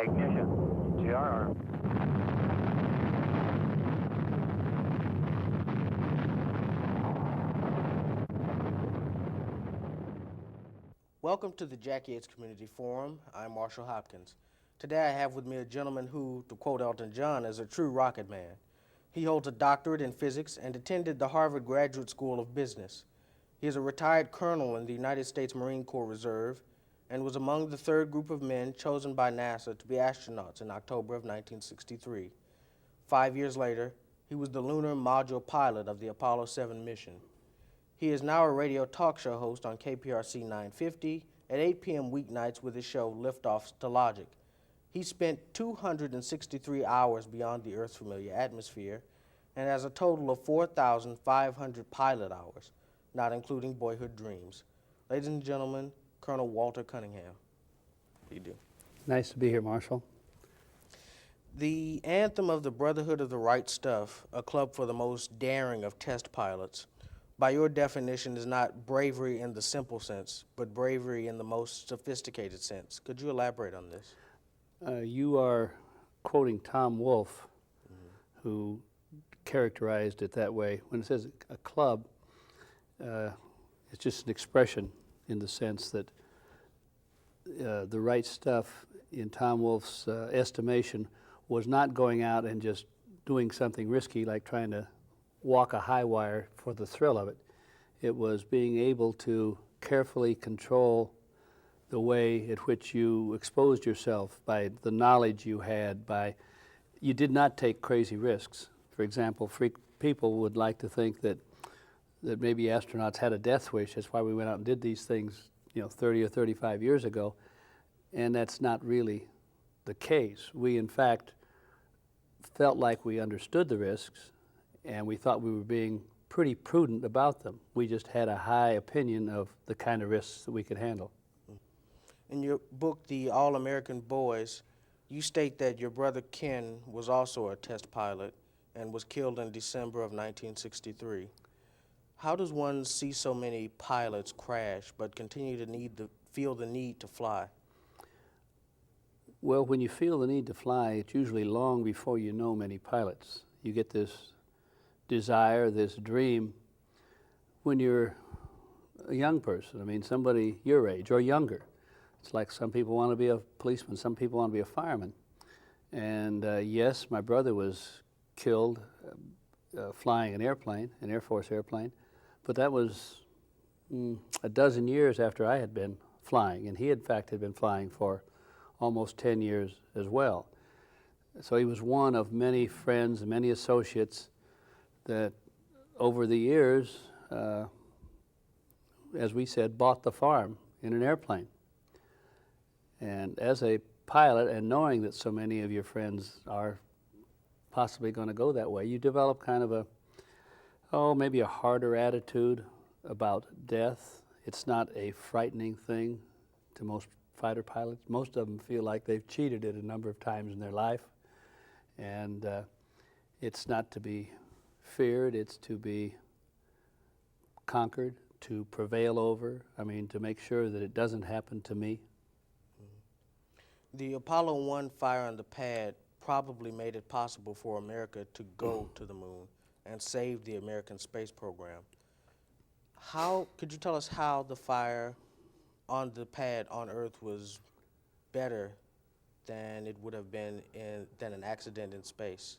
Ignition. GRR. Welcome to the Jack Yates Community Forum. I'm Marshall Hopkins. Today I have with me a gentleman who, to quote Elton John, is a true rocket man. He holds a doctorate in physics and attended the Harvard Graduate School of Business. He is a retired colonel in the United States Marine Corps Reserve and was among the third group of men chosen by NASA to be astronauts in October of 1963. 5 years later, he was the lunar module pilot of the Apollo 7 mission. He is now a radio talk show host on KPRC 950 at 8 p.m. weeknights with his show Liftoffs to Logic. He spent 263 hours beyond the Earth's familiar atmosphere and has a total of 4,500 pilot hours, not including boyhood dreams. Ladies and gentlemen, Colonel Walter Cunningham. How do you do? Nice to be here, Marshall. The anthem of the Brotherhood of the Right Stuff, a club for the most daring of test pilots, by your definition is not bravery in the simple sense, but bravery in the most sophisticated sense. Could you elaborate on this? You are quoting Tom Wolfe, who characterized it that way. When it says a club, it's just an expression in the sense that the right stuff, in Tom Wolfe's estimation, was not going out and just doing something risky like trying to walk a high wire for the thrill of it. It was being able to carefully control the way in which you exposed yourself by the knowledge you had, you did not take crazy risks. For example, people would like to think that maybe astronauts had a death wish. That's why we went out and did these things, 30 or 35 years ago, and that's not really the case. We, in fact, felt like we understood the risks, and we thought we were being pretty prudent about them. We just had a high opinion of the kind of risks that we could handle. In your book, The All-American Boys, you state that your brother Ken was also a test pilot and was killed in December of 1963. How does one see so many pilots crash but continue to feel the need to fly? Well, when you feel the need to fly, it's usually long before you know many pilots. You get this desire, this dream, when you're a young person. I mean, somebody your age or younger. It's like some people want to be a policeman, some people want to be a fireman. And yes, my brother was killed flying an airplane, an Air Force airplane, but that was a dozen years after I had been flying, and he, in fact, had been flying for almost 10 years as well. So he was one of many friends and many associates that over the years, as we said, bought the farm in an airplane. And as a pilot, and knowing that so many of your friends are possibly going to go that way, you develop kind of maybe a harder attitude about death. It's not a frightening thing to most fighter pilots. Most of them feel like they've cheated it a number of times in their life. And it's not to be feared, it's to be conquered, to prevail over, to make sure that it doesn't happen to me. The Apollo 1 fire on the pad probably made it possible for America to go to the moon and save the American space program. Could you tell us how the fire on the pad on Earth was better than it would have been than an accident in space?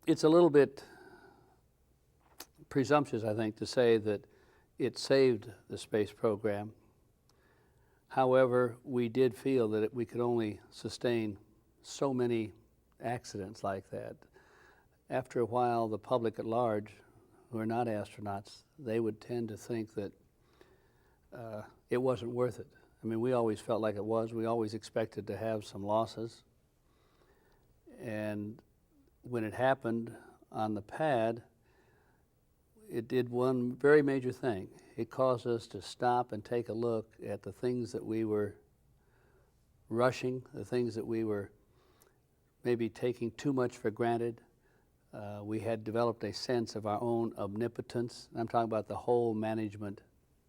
It's a little bit presumptuous, I think, to say that it saved the space program. However, we did feel that we could only sustain so many accidents like that. After a while, the public at large, who are not astronauts, they would tend to think that it wasn't worth it. We always felt like it was. We always expected to have some losses. And when it happened on the pad, it did one very major thing. It caused us to stop and take a look at the things that we were rushing, the things that we were maybe taking too much for granted. We had developed a sense of our own omnipotence. I'm talking about the whole management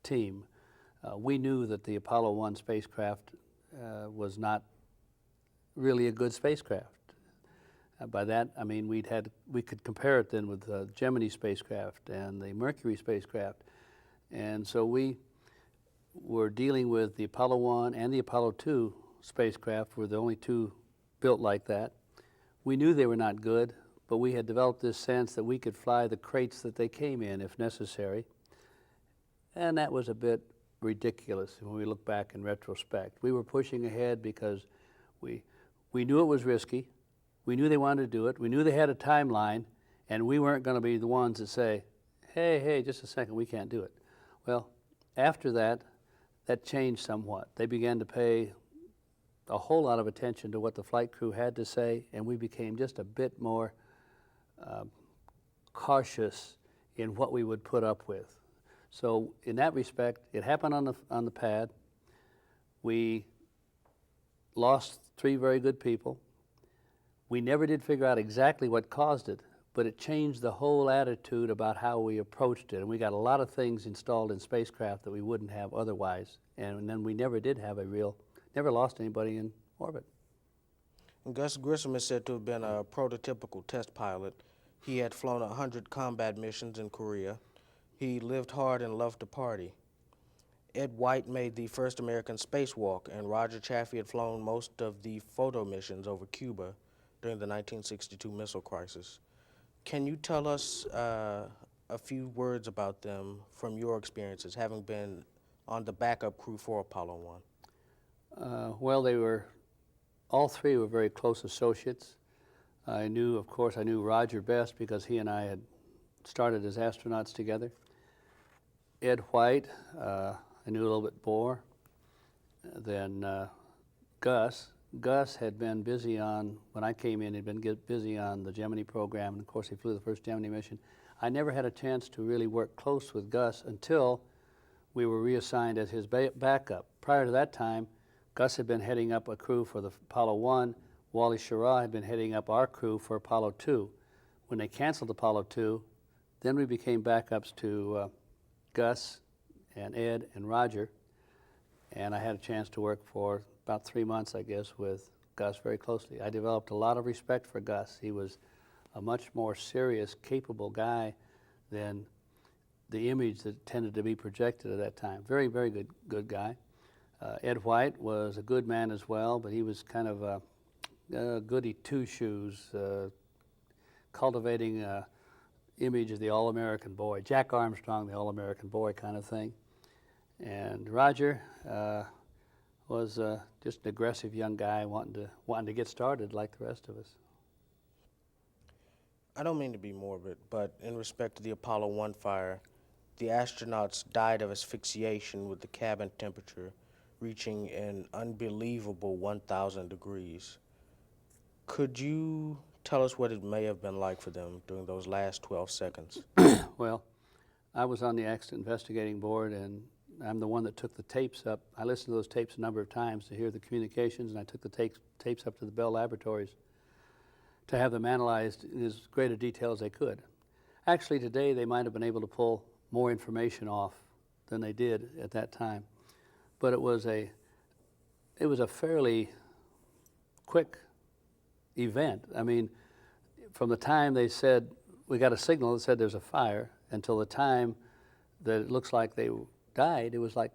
team. We knew that the Apollo 1 spacecraft was not really a good spacecraft. By that, I mean we could compare it then with the Gemini spacecraft and the Mercury spacecraft. And so we were dealing with the Apollo 1 and the Apollo 2 spacecraft, were the only two built like that. We knew they were not good, but we had developed this sense that we could fly the crates that they came in if necessary. And that was a bit ridiculous when we look back in retrospect. We were pushing ahead because we knew it was risky. We knew they wanted to do it. We knew they had a timeline, and we weren't going to be the ones that say, hey, just a second, we can't do it. Well, after that, that changed somewhat. They began to pay a whole lot of attention to what the flight crew had to say, and we became just a bit more cautious in what we would put up with. So in that respect, it happened on the pad. We lost 3 very good people. We never did figure out exactly what caused it, but it changed the whole attitude about how we approached it. And we got a lot of things installed in spacecraft that we wouldn't have otherwise. And then we never did have never lost anybody in orbit. And Gus Grissom is said to have been a prototypical test pilot. He had flown 100 combat missions in Korea. He lived hard and loved to party. Ed White made the first American spacewalk, and Roger Chaffee had flown most of the photo missions over Cuba during the 1962 missile crisis. Can you tell us a few words about them from your experiences, having been on the backup crew for Apollo 1? Well, all 3 were very close associates. Of course, I knew Roger best because he and I had started as astronauts together. Ed White, I knew a little bit more. Then Gus. Gus had been busy when I came in, he'd been busy on the Gemini program, and of course he flew the first Gemini mission. I never had a chance to really work close with Gus until we were reassigned as his backup. Prior to that time, Gus had been heading up a crew for the Apollo 1. Wally Schirra had been heading up our crew for Apollo 2. When they canceled Apollo 2, then we became backups to Gus and Ed and Roger, and I had a chance to work for about 3 months, I guess, with Gus very closely. I developed a lot of respect for Gus. He was a much more serious, capable guy than the image that tended to be projected at that time. Very, very good guy. Ed White was a good man as well, but he was kind of a goody two-shoes, cultivating an image of the all-American boy, Jack Armstrong, the all-American boy kind of thing. And Roger was just an aggressive young guy wanting to get started like the rest of us. I don't mean to be morbid, but in respect to the Apollo 1 fire, the astronauts died of asphyxiation with the cabin temperature reaching an unbelievable 1,000 degrees. Could you tell us what it may have been like for them during those last 12 seconds? Well, I was on the accident investigating board, and I'm the one that took the tapes up. I listened to those tapes a number of times to hear the communications, and I took the tapes up to the Bell Laboratories to have them analyzed in as great a detail as they could. Actually, today they might have been able to pull more information off than they did at that time. But it was a fairly quick event. I mean, from the time they said, we got a signal that said there's a fire, until the time that it looks like they died, it was like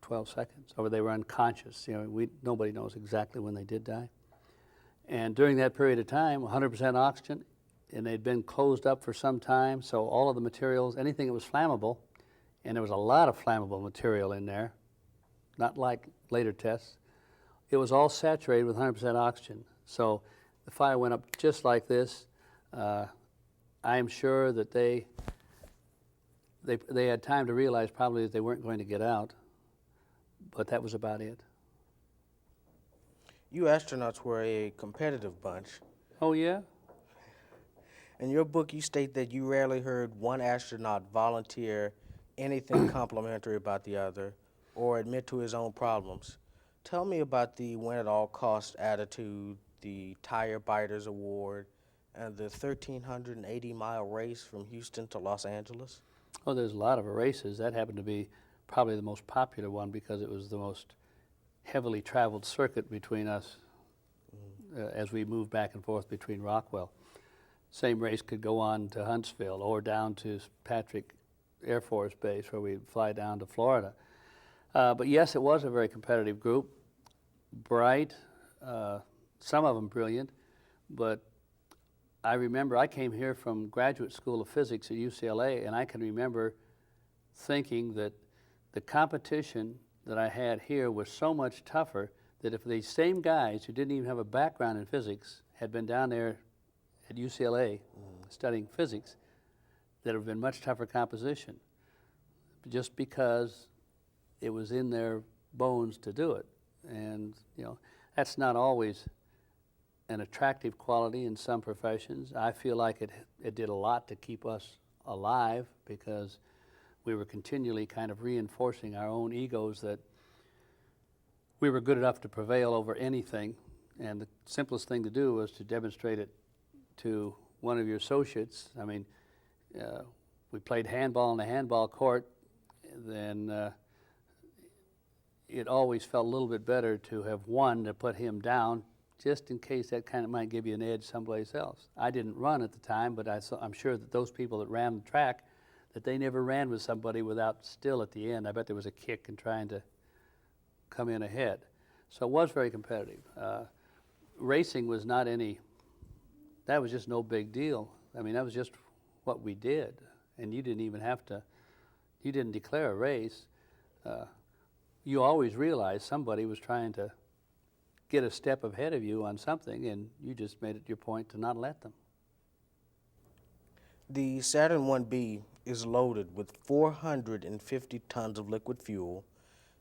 12 seconds, or they were unconscious. You know, nobody knows exactly when they did die. And during that period of time, 100% oxygen, and they'd been closed up for some time, so all of the materials, anything that was flammable, and there was a lot of flammable material in there, not like later tests, it was all saturated with 100% oxygen. So the fire went up just like this. I am sure that they had time to realize probably that they weren't going to get out, but that was about it. You astronauts were a competitive bunch. Oh, yeah? In your book, you state that you rarely heard one astronaut volunteer anything complimentary about the other or admit to his own problems. Tell me about the win-at-all-cost attitude, the Tire Biters Award, and the 1,380-mile race from Houston to Los Angeles. Oh, there's a lot of races. That happened to be probably the most popular one because it was the most heavily traveled circuit between us as we moved back and forth between Rockwell. Same race could go on to Huntsville or down to Patrick Air Force Base where we'd fly down to Florida. But yes, it was a very competitive group, bright, some of them brilliant, but I remember I came here from graduate school of physics at UCLA, and I can remember thinking that the competition that I had here was so much tougher that if these same guys who didn't even have a background in physics had been down there at UCLA studying physics, that it would have been much tougher composition, just because it was in their bones to do it. And you know, that's not always an attractive quality in some professions. I feel like it did a lot to keep us alive because we were continually kind of reinforcing our own egos that we were good enough to prevail over anything. And the simplest thing to do was to demonstrate it to one of your associates. I mean, we played handball on the handball court, then it always felt a little bit better to have won to put him down, just in case that kind of might give you an edge someplace else. I didn't run at the time, but I'm sure that those people that ran the track, that they never ran with somebody without still at the end. I bet there was a kick in trying to come in ahead. So it was very competitive. Racing was not that was just no big deal. I mean, that was just what we did. And you didn't even you didn't declare a race. You always realized somebody was trying to get a step ahead of you on something, and you just made it your point to not let them. The Saturn 1B is loaded with 450 tons of liquid fuel,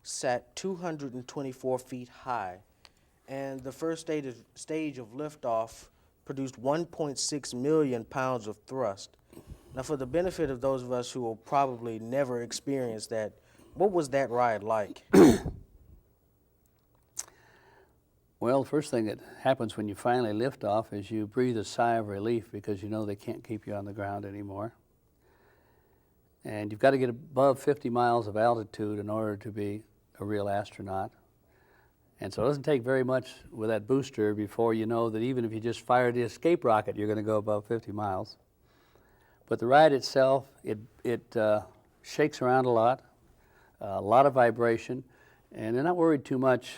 sat 224 feet high, and the first stage of liftoff produced 1.6 million pounds of thrust. Now, for the benefit of those of us who will probably never experience that, what was that ride like? Well, the first thing that happens when you finally lift off is you breathe a sigh of relief because you know they can't keep you on the ground anymore. And you've got to get above 50 miles of altitude in order to be a real astronaut. And so it doesn't take very much with that booster before you know that even if you just fire the escape rocket, you're going to go above 50 miles. But the ride itself, it shakes around a lot of vibration, and they're not worried too much.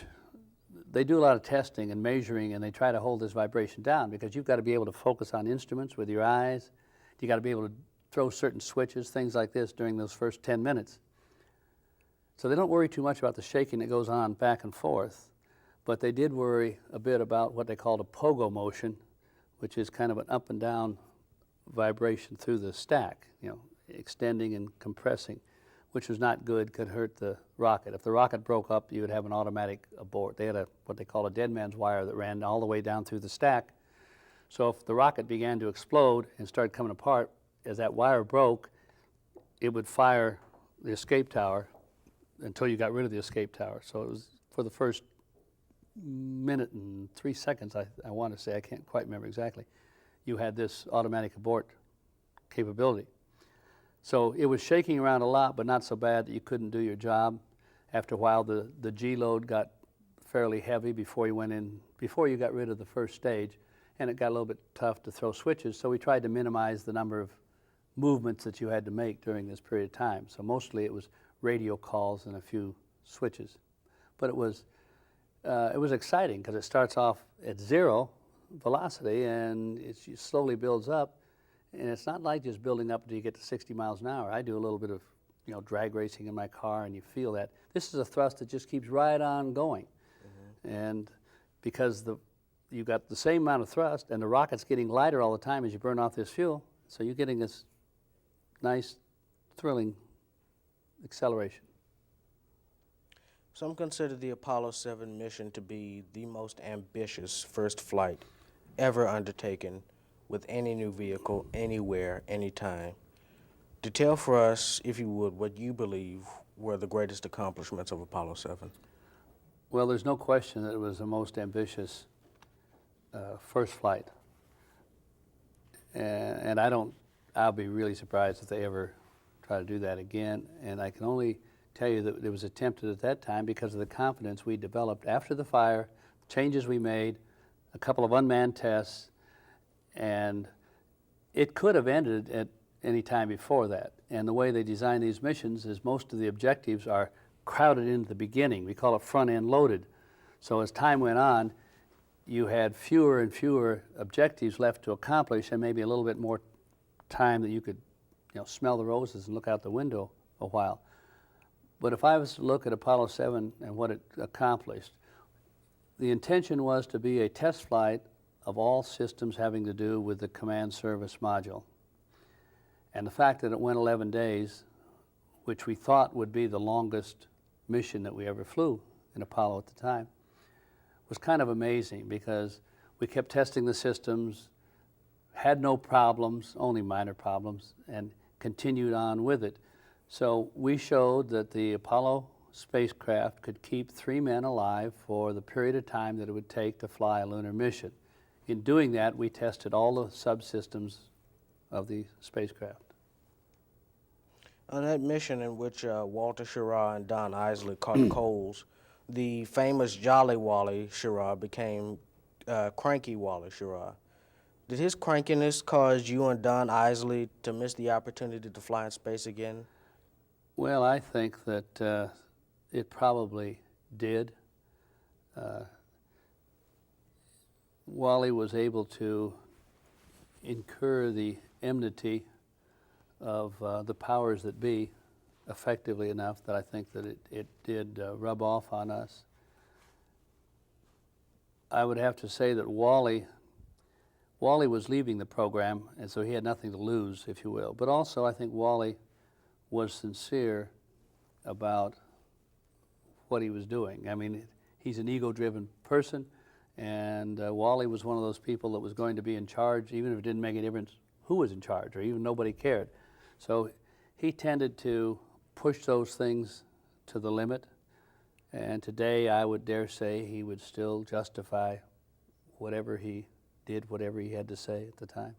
They do a lot of testing and measuring, and they try to hold this vibration down because you've got to be able to focus on instruments with your eyes. You've got to be able to throw certain switches, things like this, during those first 10 minutes. So they don't worry too much about the shaking that goes on back and forth, but they did worry a bit about what they called a pogo motion, which is kind of an up and down vibration through the stack, you know, extending and compressing, which was not good, could hurt the rocket. If the rocket broke up, you would have an automatic abort. They had what they call a dead man's wire that ran all the way down through the stack. So if the rocket began to explode and started coming apart, as that wire broke, it would fire the escape tower until you got rid of the escape tower. So it was for the first minute and 3 seconds, I want to say, I can't quite remember exactly, you had this automatic abort capability. So it was shaking around a lot, but not so bad that you couldn't do your job. After a while, the G load got fairly heavy before you got rid of the first stage, and it got a little bit tough to throw switches, so we tried to minimize the number of movements that you had to make during this period of time. So mostly it was radio calls and a few switches. But it was exciting because it starts off at 0 velocity and it slowly builds up. And it's not like just building up until you get to 60 miles an hour. I do a little bit of drag racing in my car, and you feel that. This is a thrust that just keeps right on going. Mm-hmm. And because you've got the same amount of thrust, and the rocket's getting lighter all the time as you burn off this fuel, so you're getting this nice, thrilling acceleration. Some consider the Apollo 7 mission to be the most ambitious first flight ever undertaken with any new vehicle, anywhere, anytime. Detail for us, if you would, what you believe were the greatest accomplishments of Apollo 7. Well, there's no question that it was the most ambitious first flight. And I'll be really surprised if they ever try to do that again. And I can only tell you that it was attempted at that time because of the confidence we developed after the fire, changes we made, a couple of unmanned tests, and it could have ended at any time before that. And the way they design these missions is most of the objectives are crowded into the beginning. We call it front-end loaded. So as time went on, you had fewer and fewer objectives left to accomplish and maybe a little bit more time that you could smell the roses and look out the window a while. But if I was to look at Apollo 7 and what it accomplished, the intention was to be a test flight of all systems having to do with the command service module. And the fact that it went 11 days, which we thought would be the longest mission that we ever flew in Apollo at the time, was kind of amazing because we kept testing the systems, had no problems, only minor problems, and continued on with it. So we showed that the Apollo spacecraft could keep 3 men alive for the period of time that it would take to fly a lunar mission. In doing that, we tested all the subsystems of the spacecraft. On that mission in which Walter Schirra and Don Isley caught coals, the famous Jolly Wally Schirra became Cranky Wally Schirra. Did his crankiness cause you and Don Isley to miss the opportunity to fly in space again? Well, I think that it probably did. Wally was able to incur the enmity of the powers that be effectively enough that I think that it did rub off on us. I would have to say that Wally was leaving the program, and so he had nothing to lose, if you will. But also, I think Wally was sincere about what he was doing. I mean, he's an ego-driven person, and Wally was one of those people that was going to be in charge, even if it didn't make a difference who was in charge, or even nobody cared. So he tended to push those things to the limit, and today I would dare say he would still justify whatever he did, whatever he had to say at the time.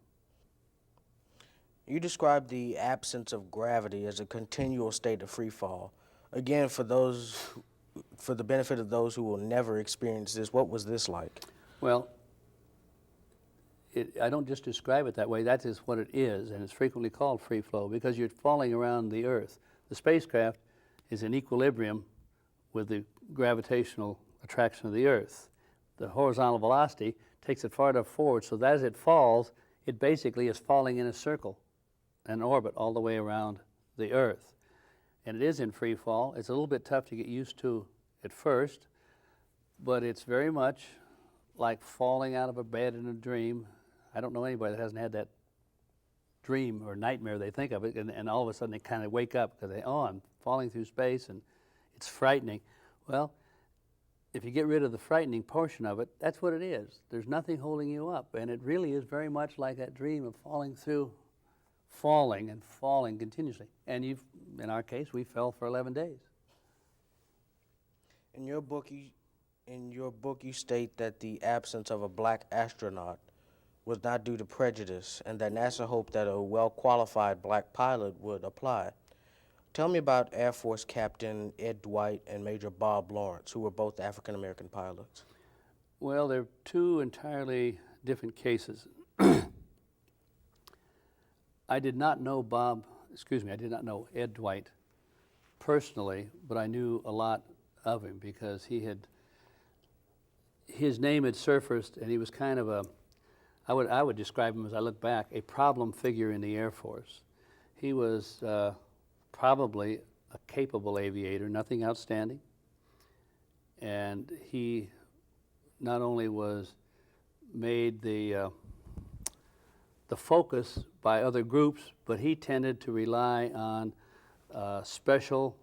You described the absence of gravity as a continual state of free fall. Again, for the benefit of those who will never experience this, what was this like? Well, I don't just describe it that way. That is what it is, and it's frequently called free flow because you're falling around the Earth. The spacecraft is in equilibrium with the gravitational attraction of the Earth. The horizontal velocity takes it far enough forward so that as it falls, it basically is falling in a circle, an orbit all the way around the Earth. And it is in free fall. It's a little bit tough to get used to at first, but it's very much like falling out of a bed in a dream. I don't know anybody that hasn't had that dream or nightmare. They think of it, and all of a sudden they kind of wake up because I'm falling through space, and it's frightening. Well, if you get rid of the frightening portion of it, that's what it is. There's nothing holding you up, and it really is very much like that dream of falling and falling continuously. And in our case, we fell for 11 days. In your book, you state that the absence of a black astronaut was not due to prejudice, and that NASA hoped that a well-qualified black pilot would apply. Tell me about Air Force Captain Ed Dwight and Major Bob Lawrence, who were both African-American pilots. Well, they're two entirely different cases. I did not know Ed Dwight personally, but I knew a lot of him because his name had surfaced, and he was kind of I would describe him, as I look back, a problem figure in the Air Force. He was probably a capable aviator, nothing outstanding, and he not only was made the focus by other groups, but he tended to rely on special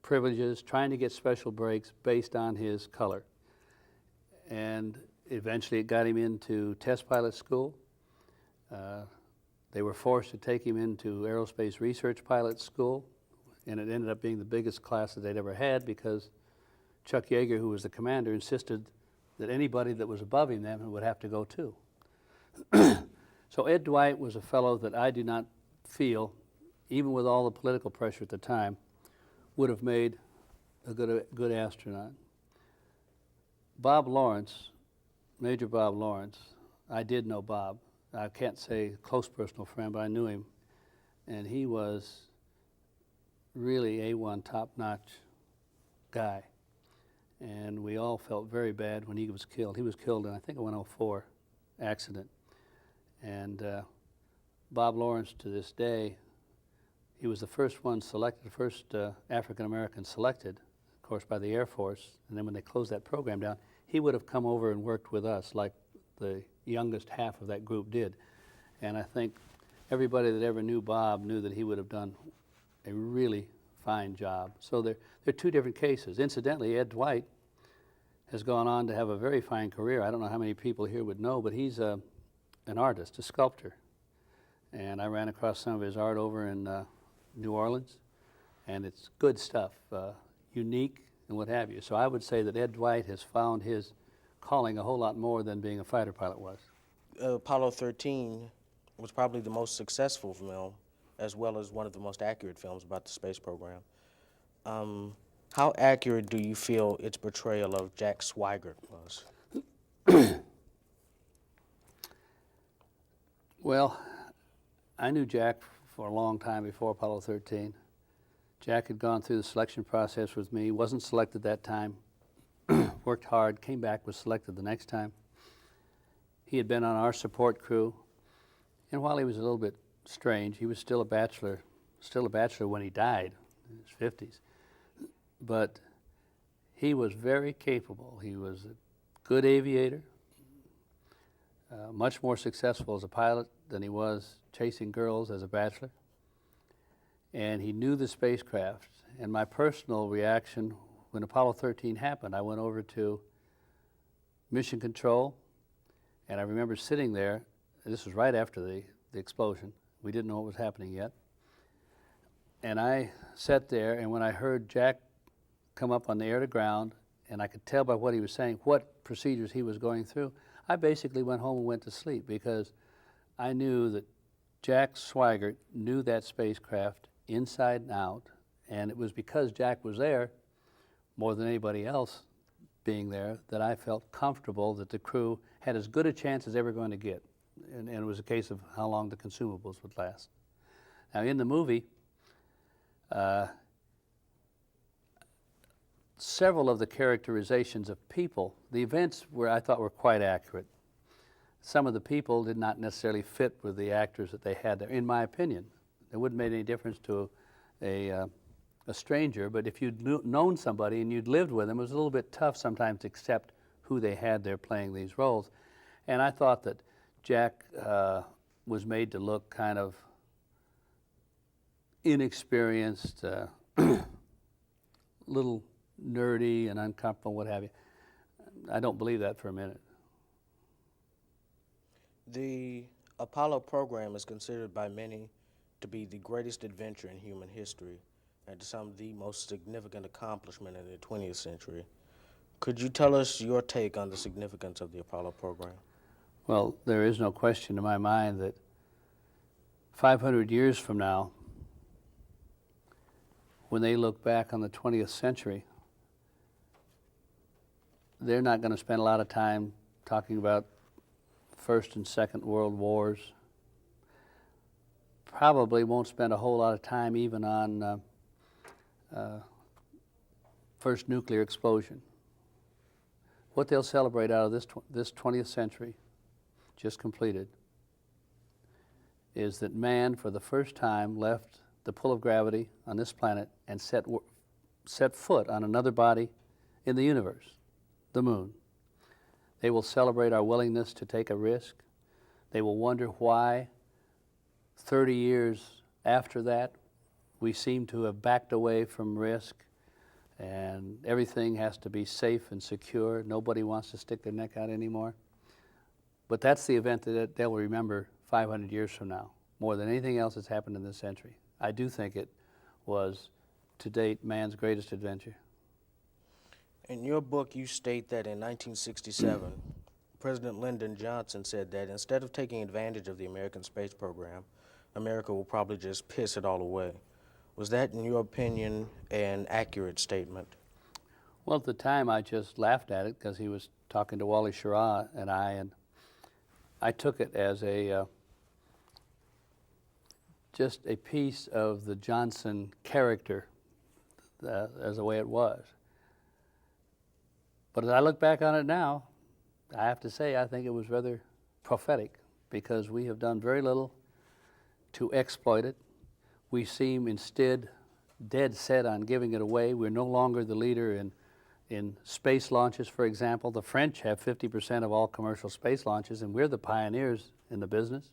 privileges, trying to get special breaks based on his color. And eventually it got him into test pilot school. They were forced to take him into aerospace research pilot school, and it ended up being the biggest class that they'd ever had because Chuck Yeager, who was the commander, insisted that anybody that was above him then would have to go too. So Ed Dwight was a fellow that I do not feel, even with all the political pressure at the time, would have made a good astronaut. Bob Lawrence, Major Bob Lawrence, I did know Bob. I can't say close personal friend, but I knew him. And he was really A1 top-notch guy. And we all felt very bad when he was killed. He was killed in, I think, a 104 accident. And Bob Lawrence, to this day, he was the first one selected, the first African-American selected, of course, by the Air Force. And then when they closed that program down, he would have come over and worked with us like the youngest half of that group did. And I think everybody that ever knew Bob knew that he would have done a really fine job. So they're two different cases. Incidentally, Ed Dwight has gone on to have a very fine career. I don't know how many people here would know, but he's an artist, a sculptor. And I ran across some of his art over in New Orleans, and it's good stuff, unique and what have you. So I would say that Ed Dwight has found his calling a whole lot more than being a fighter pilot was. Apollo 13 was probably the most successful film, as well as one of the most accurate films about the space program. How accurate do you feel its portrayal of Jack Swigert was? Well, I knew Jack for a long time before Apollo 13. Jack had gone through the selection process with me, wasn't selected that time, worked hard, came back, was selected the next time. He had been on our support crew, and while he was a little bit strange, he was still a bachelor when he died in his 50s. But he was very capable. He was a good aviator, much more successful as a pilot than he was chasing girls as a bachelor. And he knew the spacecraft. And my personal reaction when Apollo 13 happened, I went over to Mission Control, and I remember sitting there. This was right after the explosion. We didn't know what was happening yet. And I sat there, and when I heard Jack come up on the air to ground, and I could tell by what he was saying what procedures he was going through, I basically went home and went to sleep, because I knew that Jack Swigert knew that spacecraft inside and out, and it was because Jack was there, more than anybody else being there, that I felt comfortable that the crew had as good a chance as they were going to get. And it was a case of how long the consumables would last. Now, in the movie, several of the characterizations of people, the events I thought were quite accurate. Some of the people did not necessarily fit with the actors that they had there, in my opinion. It wouldn't make any difference to a stranger, but if you'd known somebody and you'd lived with them, it was a little bit tough sometimes to accept who they had there playing these roles. And I thought that Jack was made to look kind of inexperienced, little nerdy and uncomfortable, what have you. I don't believe that for a minute. The Apollo program is considered by many to be the greatest adventure in human history and to some the most significant accomplishment in the 20th century. Could you tell us your take on the significance of the Apollo program? Well, there is no question in my mind that 500 years from now, when they look back on the 20th century, they're not going to spend a lot of time talking about First and Second World Wars. Probably won't spend a whole lot of time even on first nuclear explosion. What they'll celebrate out of this 20th century, just completed, is that man, for the first time, left the pull of gravity on this planet and set foot on another body in the universe, the moon. They will celebrate our willingness to take a risk. They will wonder why 30 years after that we seem to have backed away from risk and everything has to be safe and secure. Nobody wants to stick their neck out anymore. But that's the event that they'll remember 500 years from now, more than anything else that's happened in this century. I do think it was, to date, man's greatest adventure. In your book, you state that in 1967, President Lyndon Johnson said that instead of taking advantage of the American space program, America will probably just piss it all away. Was that, in your opinion, an accurate statement? Well, at the time, I just laughed at it because he was talking to Wally Schirra and I took it as just a piece of the Johnson character, as the way it was. But as I look back on it now, I have to say I think it was rather prophetic, because we have done very little to exploit it. We seem instead dead set on giving it away. We're no longer the leader in space launches, for example. The French have 50% of all commercial space launches, and we're the pioneers in the business.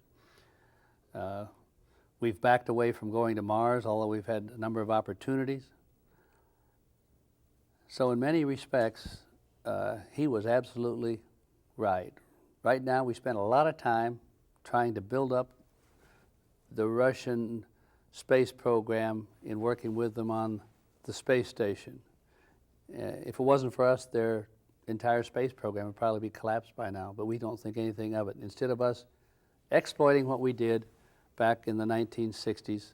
We've backed away from going to Mars, although we've had a number of opportunities. So in many respects, he was absolutely right. Right now, we spend a lot of time trying to build up the Russian space program in working with them on the space station. If it wasn't for us, their entire space program would probably be collapsed by now, but we don't think anything of it. Instead of us exploiting what we did back in the 1960s,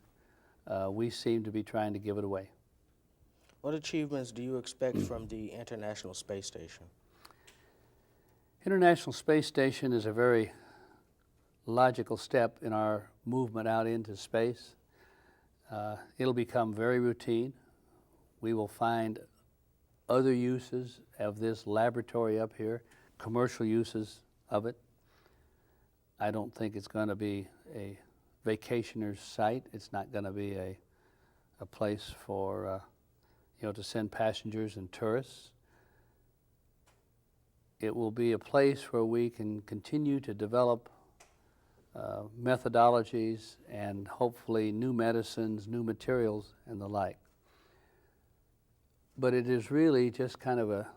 we seem to be trying to give it away. What achievements do you expect from the International Space Station? International Space Station is a very logical step in our movement out into space. It'll become very routine. We will find other uses of this laboratory up here, commercial uses of it. I don't think it's going to be a vacationer's site. It's not going to be a place for to send passengers and tourists. It will be a place where we can continue to develop methodologies and hopefully new medicines, new materials, and the like. But it is really just kind of a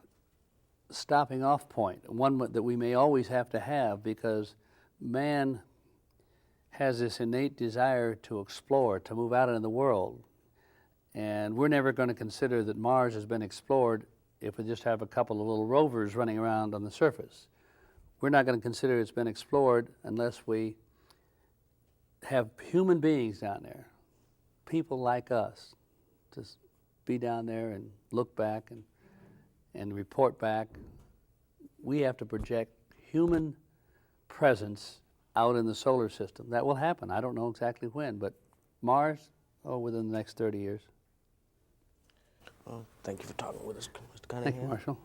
stopping off point, one that we may always have to have, because man has this innate desire to explore, to move out into the world. And we're never going to consider that Mars has been explored if we just have a couple of little rovers running around on the surface. We're not going to consider it's been explored unless we have human beings down there, people like us, to be down there and look back and report back. We have to project human presence out in the solar system. That will happen. I don't know exactly when, but Mars, within the next 30 years. Well, thank you for talking with us, Mr. Cunningham. Thank you, Marshall.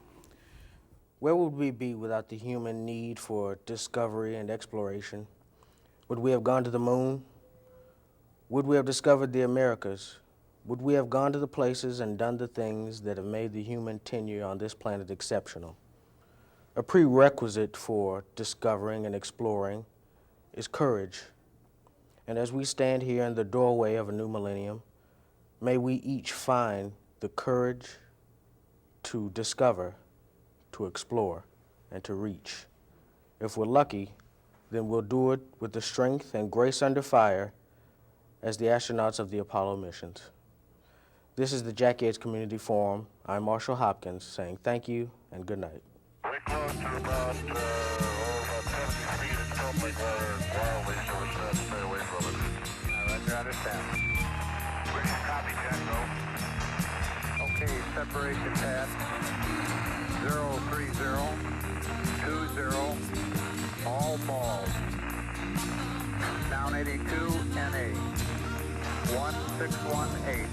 Where would we be without the human need for discovery and exploration? Would we have gone to the moon? Would we have discovered the Americas? Would we have gone to the places and done the things that have made the human tenure on this planet exceptional? A prerequisite for discovering and exploring is courage. And as we stand here in the doorway of a new millennium, may we each find the courage to discover, to explore, and to reach. If we're lucky, then we'll do it with the strength and grace under fire as the astronauts of the Apollo missions. This is the Jack Yates Community Forum. I'm Marshall Hopkins saying thank you and good night. We're close to about 70 feet and something wildly, so it's best to stay away from it. Roger, understand. Copy, Jack, go. Okay, separation pad 030, 20, all balls. Down 82, NA, 1618,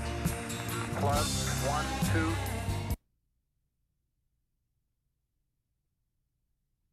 plus 122.